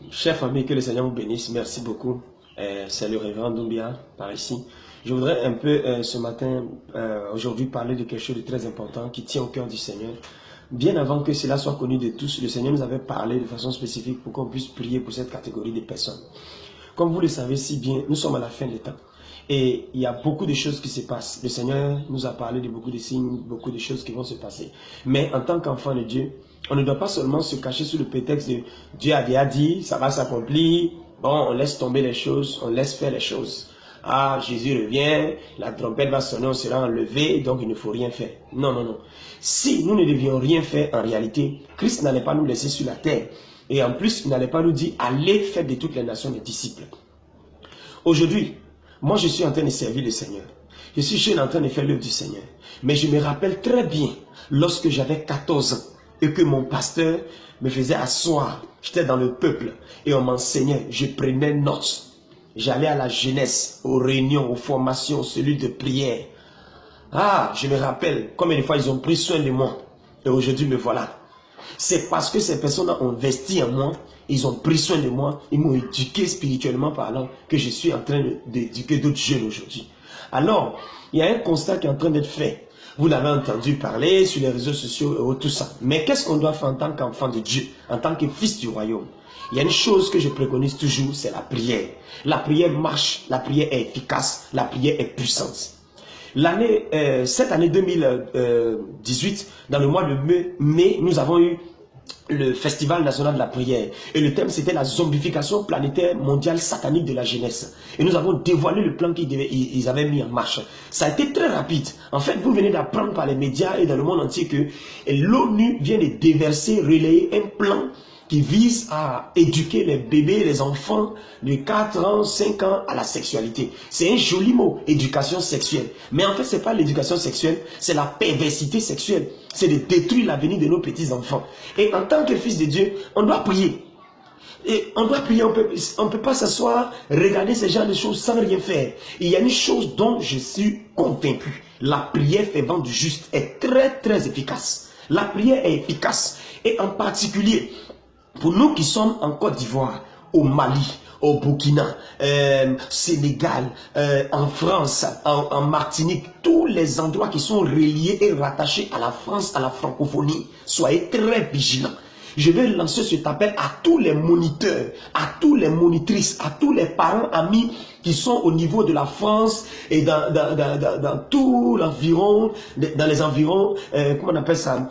Chers familles, que le Seigneur vous bénisse. Merci beaucoup. C'est le révérend Doumbia par ici. Je voudrais un peu ce matin, aujourd'hui, parler de quelque chose de très important qui tient au cœur du Seigneur. Bien avant que cela soit connu de tous, le Seigneur nous avait parlé de façon spécifique pour qu'on puisse prier pour cette catégorie de personnes. Comme vous le savez si bien, nous sommes à la fin des temps. Et il y a beaucoup de choses qui se passent. Le Seigneur nous a parlé de beaucoup de signes, beaucoup de choses qui vont se passer. Mais en tant qu'enfant de Dieu, on ne doit pas seulement se cacher sous le prétexte de Dieu a déjà dit, ça va s'accomplir. Bon, on laisse tomber les choses, on laisse faire les choses. Ah, Jésus revient, la trompette va sonner, on sera enlevé, donc il ne faut rien faire. Non, non, non. Si nous ne devions rien faire en réalité, Christ n'allait pas nous laisser sur la terre. Et en plus, il n'allait pas nous dire, allez faire de toutes les nations des disciples. Aujourd'hui, moi je suis en train de servir le Seigneur. Je suis jeune en train de faire l'œuvre du Seigneur. Mais je me rappelle très bien, lorsque j'avais 14 ans, et que mon pasteur me faisait asseoir, j'étais dans le peuple, et on m'enseignait, je prenais note. J'allais à la jeunesse, aux réunions, aux formations, aux cellules de prière. Ah, je me rappelle combien de fois ils ont pris soin de moi. Et aujourd'hui, me voilà. C'est parce que ces personnes ont investi en moi, ils ont pris soin de moi, ils m'ont éduqué spirituellement parlant, que je suis en train d'éduquer d'autres jeunes aujourd'hui. Alors, il y a un constat qui est en train d'être fait. Vous l'avez entendu parler sur les réseaux sociaux et tout ça. Mais qu'est-ce qu'on doit faire en tant qu'enfant de Dieu, en tant que fils du royaume? Il y a une chose que je préconise toujours, c'est la prière. La prière marche, la prière est efficace, la prière est puissante. Cette année 2018, dans le mois de mai, nous avons eu le Festival national de la prière. Et le thème, c'était la zombification planétaire mondiale satanique de la jeunesse. Et nous avons dévoilé le plan qu'ils avaient mis en marche. Ça a été très rapide. En fait, vous venez d'apprendre par les médias et dans le monde entier que l'ONU vient de déverser, relayer un plan qui vise à éduquer les bébés, les enfants de 4 ans, 5 ans à la sexualité. C'est un joli mot, éducation sexuelle. Mais en fait, ce n'est pas l'éducation sexuelle, c'est la perversité sexuelle. C'est de détruire l'avenir de nos petits-enfants. Et en tant que fils de Dieu, on doit prier. Et on doit prier, on peut pas s'asseoir, regarder ce genre de choses sans rien faire. Il y a une chose dont je suis convaincu. La prière fervent du juste est très très efficace. La prière est efficace. Et en particulier, pour nous qui sommes en Côte d'Ivoire, au Mali, au Burkina, Sénégal, en France, en Martinique, tous les endroits qui sont reliés et rattachés à la France, à la francophonie, soyez très vigilants. Je vais lancer cet appel à tous les moniteurs, à tous les monitrices, à tous les parents, amis qui sont au niveau de la France et dans tout l'environ, dans les environs, comment on appelle ça,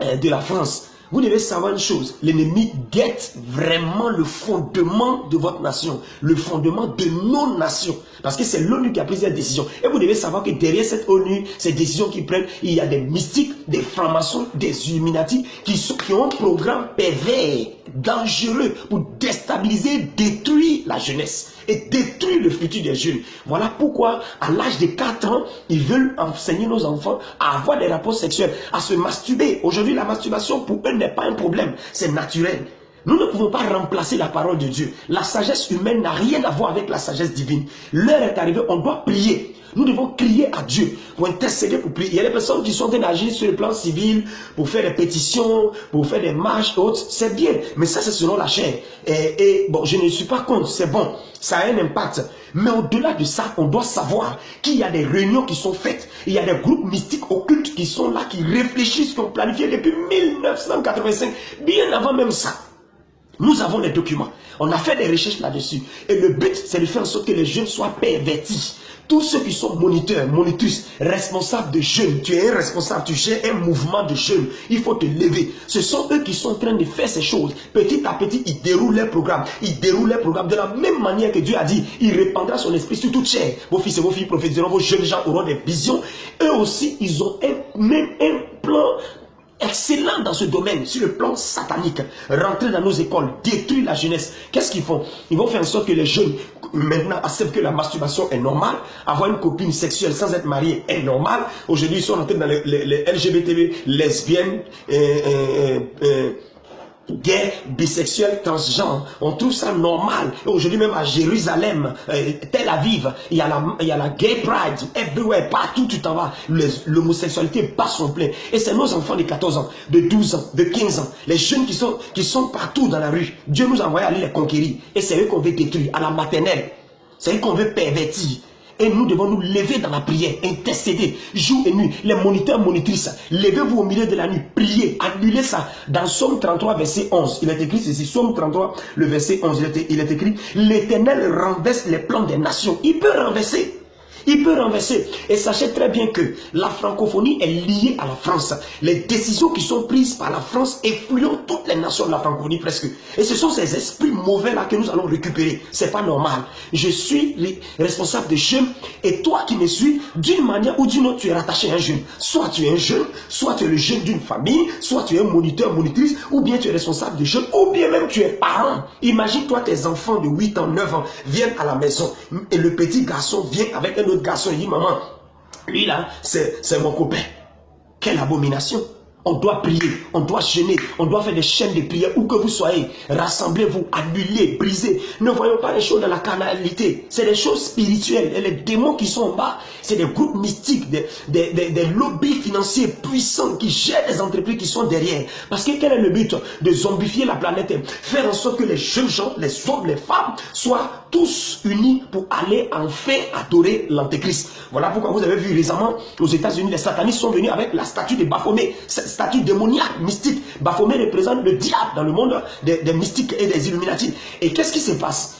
de la France. Vous devez savoir une chose, l'ennemi guette vraiment le fondement de votre nation, le fondement de nos nations. Parce que c'est l'ONU qui a pris cette décision. Et vous devez savoir que derrière cette ONU, ces décisions qu'ils prennent, il y a des mystiques, des francs-maçons, des Illuminati qui ont un programme pervers, dangereux pour déstabiliser, détruire la jeunesse et détruire le futur des jeunes. Voilà pourquoi, à l'âge de 4 ans, ils veulent enseigner nos enfants à avoir des rapports sexuels, à se masturber. Aujourd'hui, la masturbation, pour eux, n'est pas un problème. C'est naturel. Nous ne pouvons pas remplacer la parole de Dieu. La sagesse humaine n'a rien à voir avec la sagesse divine. L'heure est arrivée, on doit prier. Nous devons crier à Dieu pour intercéder, pour prier. Il y a des personnes qui sont en train d'agir sur le plan civil, pour faire des pétitions, pour faire des marches, autres. C'est bien, mais ça c'est selon la chair. Et bon, je ne suis pas contre, c'est bon, ça a un impact. Mais au-delà de ça, on doit savoir qu'il y a des réunions qui sont faites. Il y a des groupes mystiques occultes qui sont là, qui réfléchissent, qui ont planifié depuis 1985, bien avant même ça. Nous avons les documents. On a fait des recherches là-dessus. Et le but, c'est de faire en sorte que les jeunes soient pervertis. Tous ceux qui sont moniteurs, monitrices, responsables de jeunes, tu es un responsable, tu gères un mouvement de jeunes, il faut te lever. Ce sont eux qui sont en train de faire ces choses. Petit à petit, ils déroulent leur programme. Ils déroulent leur programme de la même manière que Dieu a dit. Il répandra son esprit sur toute chair. Vos fils et vos filles prophétiseront, vos jeunes gens auront des visions. Eux aussi, ils ont même un plan excellent dans ce domaine, sur le plan satanique. Rentrer dans nos écoles, détruire la jeunesse. Qu'est-ce qu'ils font? Ils vont faire en sorte que les jeunes maintenant acceptent que la masturbation est normale. Avoir une copine sexuelle sans être marié est normal. Aujourd'hui, ils sont rentrés dans les LGBT, lesbiennes, Gay, bisexuel, transgenre, on trouve ça normal. Aujourd'hui même à Jérusalem, Tel Aviv, il y a la gay pride, everywhere, partout tu t'en vas, l'homosexualité bat son plein. Et c'est nos enfants de 14 ans, de 12 ans, de 15 ans, les jeunes qui sont partout dans la rue. Dieu nous a envoyé aller les conquérir. Et c'est eux qu'on veut détruire, à la maternelle. C'est eux qu'on veut pervertir. Et nous devons nous lever dans la prière, intercéder, jour et nuit. Les moniteurs, monitrices, levez-vous au milieu de la nuit, priez, annulez ça. Dans Somme 33, verset 11, il est écrit ceci, Somme 33, le verset 11, il est écrit, l'Éternel renverse les plans des nations. Il peut renverser. Il peut renverser. Et sachez très bien que la francophonie est liée à la France. Les décisions qui sont prises par la France influent toutes les nations de la francophonie presque. Et ce sont ces esprits mauvais là que nous allons récupérer. C'est pas normal. Je suis responsable de jeunes et toi qui me suis, d'une manière ou d'une autre, tu es rattaché à un jeune. Soit tu es un jeune, soit tu es le jeune d'une famille, soit tu es un moniteur, monitrice, ou bien tu es responsable de jeunes, ou bien même tu es parent. Imagine-toi tes enfants de 8 ans, 9 ans viennent à la maison et le petit garçon vient avec un autre garçon, il dit maman, lui là, c'est mon copain. Quelle abomination. On doit prier, on doit jeûner, on doit faire des chaînes de prière où que vous soyez. Rassemblez-vous, annulez, brisez. Ne voyons pas les choses dans la carnalité. C'est des choses spirituelles. Et les démons qui sont en bas, c'est des groupes mystiques, des lobbies financiers puissants qui gèrent les entreprises qui sont derrière. Parce que quel est le but? De zombifier la planète. Faire en sorte que les jeunes gens, les hommes, les femmes, soient tous unis pour aller enfin adorer l'Antéchrist. Voilà pourquoi vous avez vu récemment aux États-Unis, les satanistes sont venus avec la statue de Baphomet. Statue démoniaque, mystique. Baphomet représente le diable dans le monde des mystiques et des Illuminati. Et qu'est-ce qui se passe?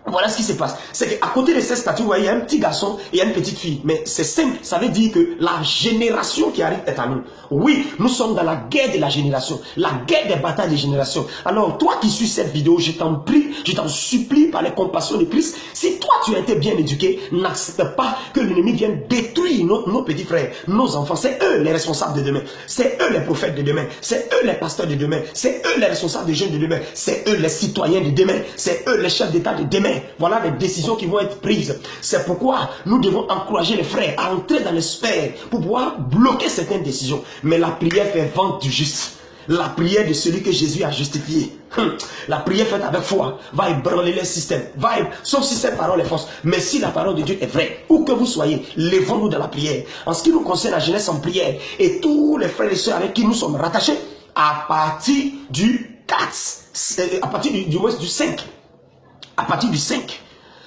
Voilà ce qui se passe. C'est qu'à côté de cette statue, vous voyez, il y a un petit garçon et il y a une petite fille. Mais c'est simple. Ça veut dire que la génération qui arrive est à nous. Oui, nous sommes dans la guerre de la génération. La guerre des batailles de génération. Alors, toi qui suis cette vidéo, je t'en prie, je t'en supplie par les compassions de Christ. Si toi tu as été bien éduqué, n'accepte pas que l'ennemi vienne détruire nos petits frères, nos enfants. C'est eux les responsables de demain. C'est eux les prophètes de demain. C'est eux les pasteurs de demain. C'est eux les responsables des jeunes de demain. C'est eux les citoyens de demain. C'est eux les chefs d'État de demain. Voilà les décisions qui vont être prises. C'est pourquoi nous devons encourager les frères à entrer dans les sphères pour pouvoir bloquer certaines décisions. Mais la prière fait vente du juste. La prière de celui que Jésus a justifié. La prière faite avec foi va ébranler les systèmes. Sauf si cette parole est fausse. Mais si la parole de Dieu est vraie, où que vous soyez, levons-nous dans la prière. En ce qui nous concerne, la jeunesse en prière et tous les frères et sœurs avec qui nous sommes rattachés, à partir du 4, à partir du moins du 5. À partir du 5,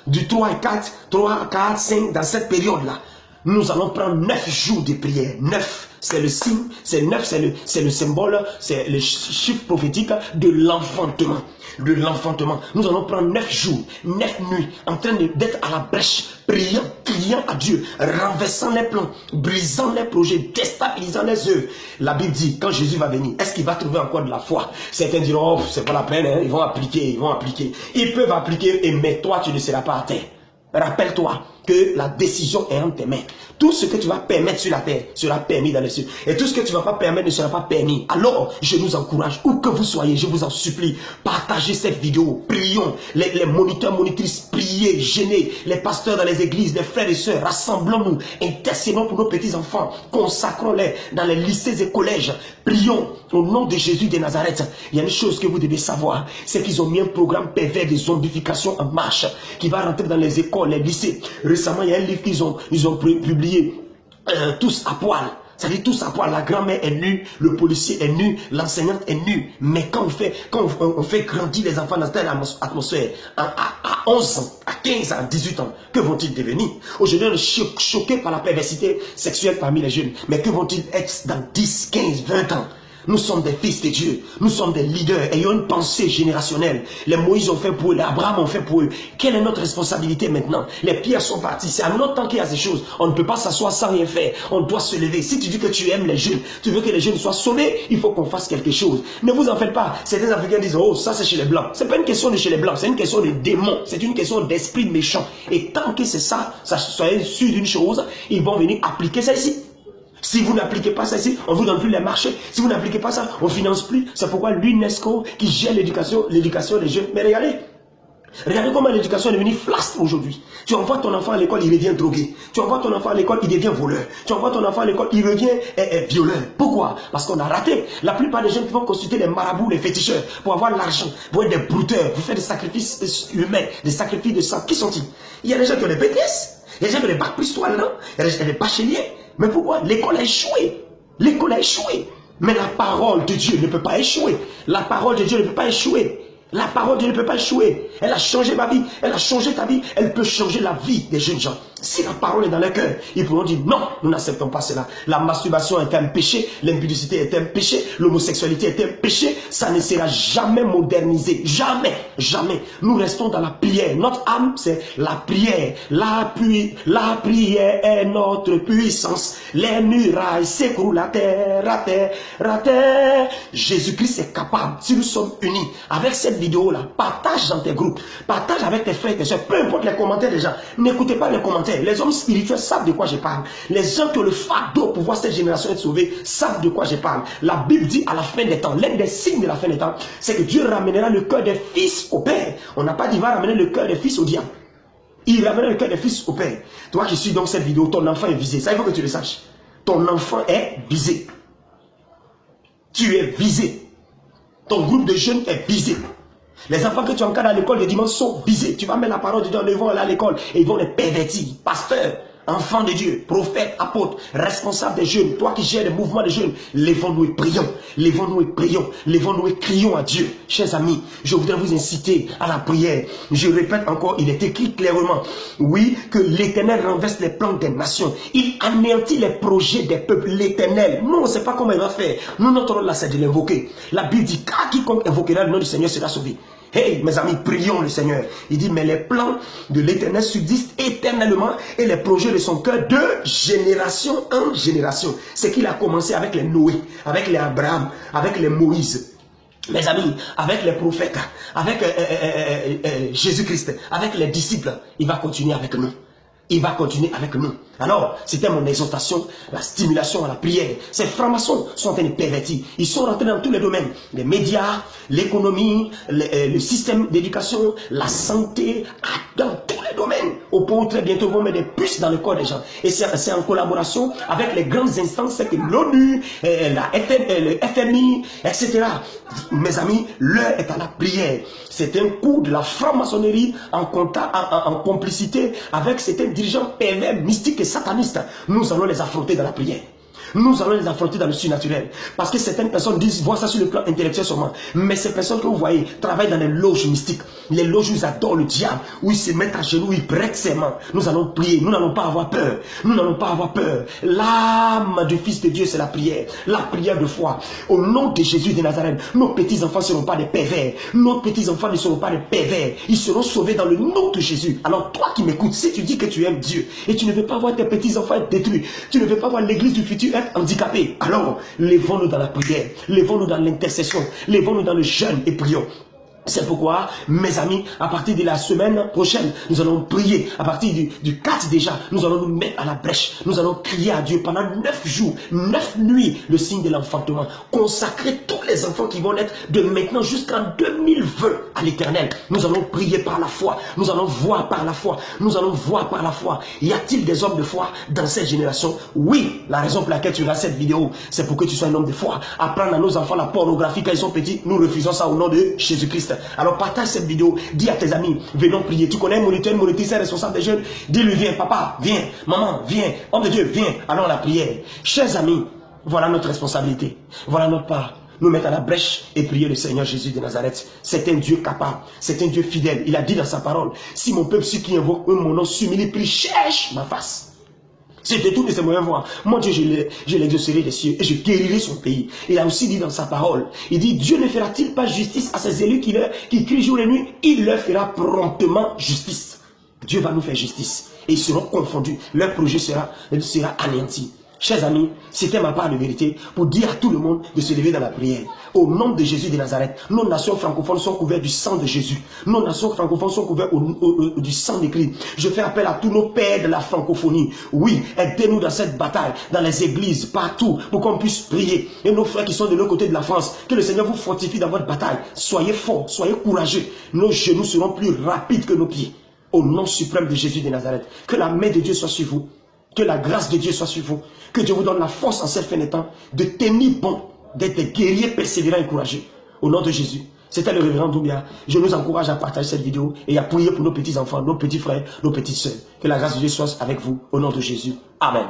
du 3 et 4, 3, 4, 5, dans cette période-là, nous allons prendre 9 jours de prière. 9, c'est le signe, c'est 9, c'est le symbole, c'est le chiffre prophétique de l'enfantement. De l'enfantement. Nous allons prendre 9 jours, 9 nuits, en train d'être à la brèche, priant, criant à Dieu, renversant les plans, brisant les projets, déstabilisant les œuvres. La Bible dit, quand Jésus va venir, est-ce qu'il va trouver encore de la foi? Certains diront, oh, c'est pas la peine, hein, ils vont appliquer. Ils peuvent appliquer, mais toi, tu ne seras pas à terre. Rappelle-toi que la décision est entre tes mains. Tout ce que tu vas permettre sur la terre sera permis dans les cieux. Et tout ce que tu ne vas pas permettre ne sera pas permis. Alors, je nous encourage, où que vous soyez, je vous en supplie, partagez cette vidéo. Prions. Les moniteurs, monitrices, priez, jeûnez. Les pasteurs dans les églises, les frères et sœurs, rassemblons-nous. Intercédons pour nos petits-enfants. Consacrons-les dans les lycées et collèges. Prions au nom de Jésus de Nazareth. Il y a une chose que vous devez savoir. C'est qu'ils ont mis un programme pervers de zombification en marche qui va rentrer dans les écoles, les lycées. Récemment, il y a un livre qu'ils ont publié, tous à poil. C'est-à-dire tous à poil. La grand-mère est nue, le policier est nu, l'enseignante est nue. Mais quand on fait grandir les enfants dans telle atmosphère, à 11 ans, à 15 ans, à 18 ans, que vont-ils devenir? Aujourd'hui, on est choqué par la perversité sexuelle parmi les jeunes. Mais que vont-ils être dans 10, 15, 20 ans? Nous sommes des fils de Dieu. Nous sommes des leaders. Ayons une pensée générationnelle. Les Moïse ont fait pour eux. Les Abraham ont fait pour eux. Quelle est notre responsabilité maintenant? Les pierres sont parties. C'est à notre temps qu'il y a ces choses. On ne peut pas s'asseoir sans rien faire. On doit se lever. Si tu dis que tu aimes les jeunes, tu veux que les jeunes soient sauvés, il faut qu'on fasse quelque chose. Ne vous en faites pas. Certains Africains disent, oh, ça c'est chez les Blancs. C'est pas une question de chez les Blancs. C'est une question de démons. C'est une question d'esprit méchant. Et tant que c'est ça, soyez sûr d'une chose, ils vont venir appliquer ça ici. Si vous n'appliquez pas ça ici, on vous donne plus les marchés. Si vous n'appliquez pas ça, on finance plus. C'est pourquoi l'UNESCO qui gère l'éducation des jeunes. Mais regardez, Regardez comment l'éducation est devenue flasque aujourd'hui. Tu envoies ton enfant à l'école, il devient drogué. Tu envoies ton enfant à l'école, il devient voleur. Tu envoies ton enfant à l'école, il devient violeur. Pourquoi? Parce qu'on a raté. La plupart des jeunes qui vont consulter les marabouts, les féticheurs, pour avoir l'argent, pour être des brouteurs, pour faire des sacrifices humains, des sacrifices de sang. Qui sont-ils? Il y a des gens qui ont des BTS, il y a des gens qui ont des bacs plus 3 là, il y a des bacheliers. Mais pourquoi? L'école a échoué. L'école a échoué. Mais la parole de Dieu ne peut pas échouer. La parole de Dieu ne peut pas échouer. La parole de Dieu ne peut pas échouer. Elle a changé ma vie. Elle a changé ta vie. Elle peut changer la vie des jeunes gens. Si la parole est dans leur cœur, ils pourront dire non, nous n'acceptons pas cela. La masturbation est un péché. L'impudicité est un péché. L'homosexualité est un péché. Ça ne sera jamais modernisé. Jamais. Jamais. Nous restons dans la prière. Notre âme, c'est la prière. La prière est notre puissance. Les murailles s'écroulent à terre, à terre, à terre. Jésus-Christ est capable. Si nous sommes unis avec cette vidéo-là, partage dans tes groupes. Partage avec tes frères et tes soeurs. Peu importe les commentaires des gens. N'écoutez pas les commentaires. Les hommes spirituels savent de quoi je parle. Les gens qui ont le fardeau pour voir cette génération être sauvée savent de quoi je parle. La Bible dit à la fin des temps, l'un des signes de la fin des temps, c'est que Dieu ramènera le cœur des fils au Père. On n'a pas dit va ramener le cœur des fils au diable. Il ramènera le cœur des fils au Père. Toi qui suis dans cette vidéo, ton enfant est visé. Ça, il faut que tu le saches. Ton enfant est visé. Tu es visé. Ton groupe de jeunes est visé. Les enfants que tu encadres à l'école de dimanche sont visés. Tu vas mettre la parole de Dieu, ils vont aller à l'école et ils vont les pervertir. Pasteur, enfant de Dieu, prophète, apôtre, responsable des jeunes, toi qui gères les mouvements des jeunes, lèvons-nous et prions. Lèvons-nous et prions. Lèvons-nous et crions à Dieu. Chers amis, je voudrais vous inciter à la prière. Je répète encore, il est écrit clairement, oui, que l'Éternel renverse les plans des nations. Il anéantit les projets des peuples. L'Éternel, nous on ne sait pas comment il va faire. Nous, notre rôle là, c'est de l'invoquer. La Bible dit, car quiconque invoquera le nom du Seigneur sera sauvé. Hey, mes amis, prions le Seigneur. Il dit, mais les plans de l'Éternel subsistent éternellement et les projets de son cœur de génération en génération. C'est qu'il a commencé avec les Noé, avec les Abraham, avec les Moïse. Mes amis, avec les prophètes, avec Jésus-Christ, avec les disciples, il va continuer avec nous. Il va continuer avec nous. Alors, c'était mon exhortation, la stimulation à la prière. Ces francs-maçons sont en train de pervertir. Ils sont rentrés dans tous les domaines. Les médias, l'économie, le système d'éducation, la santé, dans tous les domaines. Au point où très bientôt vont mettre des puces dans le corps des gens. Et c'est en collaboration avec les grandes instances, c'est que l'ONU, le FMI, etc. Mes amis, l'heure est à la prière. C'est un coup de la franc-maçonnerie en complicité avec certains dirigeants pervers, mystiques et satanistes. Nous allons les affronter dans la prière. Nous allons les affronter dans le surnaturel. Parce que certaines personnes disent, voient ça sur le plan intellectuel seulement. Mais ces personnes que vous voyez travaillent dans les loges mystiques. Les loges où ils adorent le diable, où ils se mettent à genoux, ils prêtent ses mains. Nous allons prier, nous n'allons pas avoir peur. Nous n'allons pas avoir peur. L'âme du Fils de Dieu, c'est la prière. La prière de foi. Au nom de Jésus de Nazareth, nos petits-enfants ne seront pas des pervers. Nos petits-enfants ne seront pas des pervers. Ils seront sauvés dans le nom de Jésus. Alors toi qui m'écoutes, si tu dis que tu aimes Dieu et tu ne veux pas voir tes petits-enfants être détruits, tu ne veux pas voir l'église du futur handicapés, alors lèvons-nous dans la prière, lèvons-nous dans l'intercession, lèvons-nous dans le jeûne et prions. C'est pourquoi, mes amis, à partir de la semaine prochaine, nous allons prier. À partir du 4 déjà, nous allons nous mettre à la brèche. Nous allons crier à Dieu pendant 9 jours, 9 nuits, le signe de l'enfantement. Consacrer tous les enfants qui vont naître de maintenant jusqu'en 2020 à l'Éternel. Nous allons prier par la foi. Nous allons voir par la foi. Nous allons voir par la foi. Y a-t-il des hommes de foi dans cette génération? Oui, la raison pour laquelle tu regardes cette vidéo, c'est pour que tu sois un homme de foi. Apprendre à nos enfants la pornographie quand ils sont petits, nous refusons ça au nom de Jésus-Christ. Alors partage cette vidéo, dis à tes amis, venons prier. Tu connais un moniteur, responsable des jeunes, dis-lui, viens, papa, viens, maman, viens, homme de Dieu, viens, allons à la prière. Chers amis, voilà notre responsabilité, voilà notre part. Nous mettre à la brèche et prier le Seigneur Jésus de Nazareth. C'est un Dieu capable, c'est un Dieu fidèle. Il a dit dans sa parole, si mon peuple, ceux qui invoquent mon nom, s'humilie, prie, cherche ma face. Se détourne de ses mauvaises voies. Mon Dieu, je l'exaucerai des cieux et je guérirai son pays. Il a aussi dit dans sa parole, il dit, Dieu ne fera-t-il pas justice à ses élus qui crient jour et nuit? Il leur fera promptement justice. Dieu va nous faire justice. Et ils seront confondus. Leur projet sera anéanti. Chers amis, c'était ma part de vérité pour dire à tout le monde de se lever dans la prière. Au nom de Jésus de Nazareth, nos nations francophones sont couvertes du sang de Jésus. Nos nations francophones sont couvertes du sang de Christ. Je fais appel à tous nos pères de la francophonie. Oui, aidez-nous dans cette bataille, dans les églises, partout, pour qu'on puisse prier. Et nos frères qui sont de l'autre côté de la France, que le Seigneur vous fortifie dans votre bataille. Soyez forts, soyez courageux. Nos genoux seront plus rapides que nos pieds. Au nom suprême de Jésus de Nazareth, que la main de Dieu soit sur vous. Que la grâce de Dieu soit sur vous. Que Dieu vous donne la force en cette fin de temps de tenir bon, d'être des guerriers persévérants et courageux. Au nom de Jésus. C'était le révérend Doumbia. Je nous encourage à partager cette vidéo et à prier pour nos petits enfants, nos petits frères, nos petites sœurs. Que la grâce de Dieu soit avec vous. Au nom de Jésus. Amen.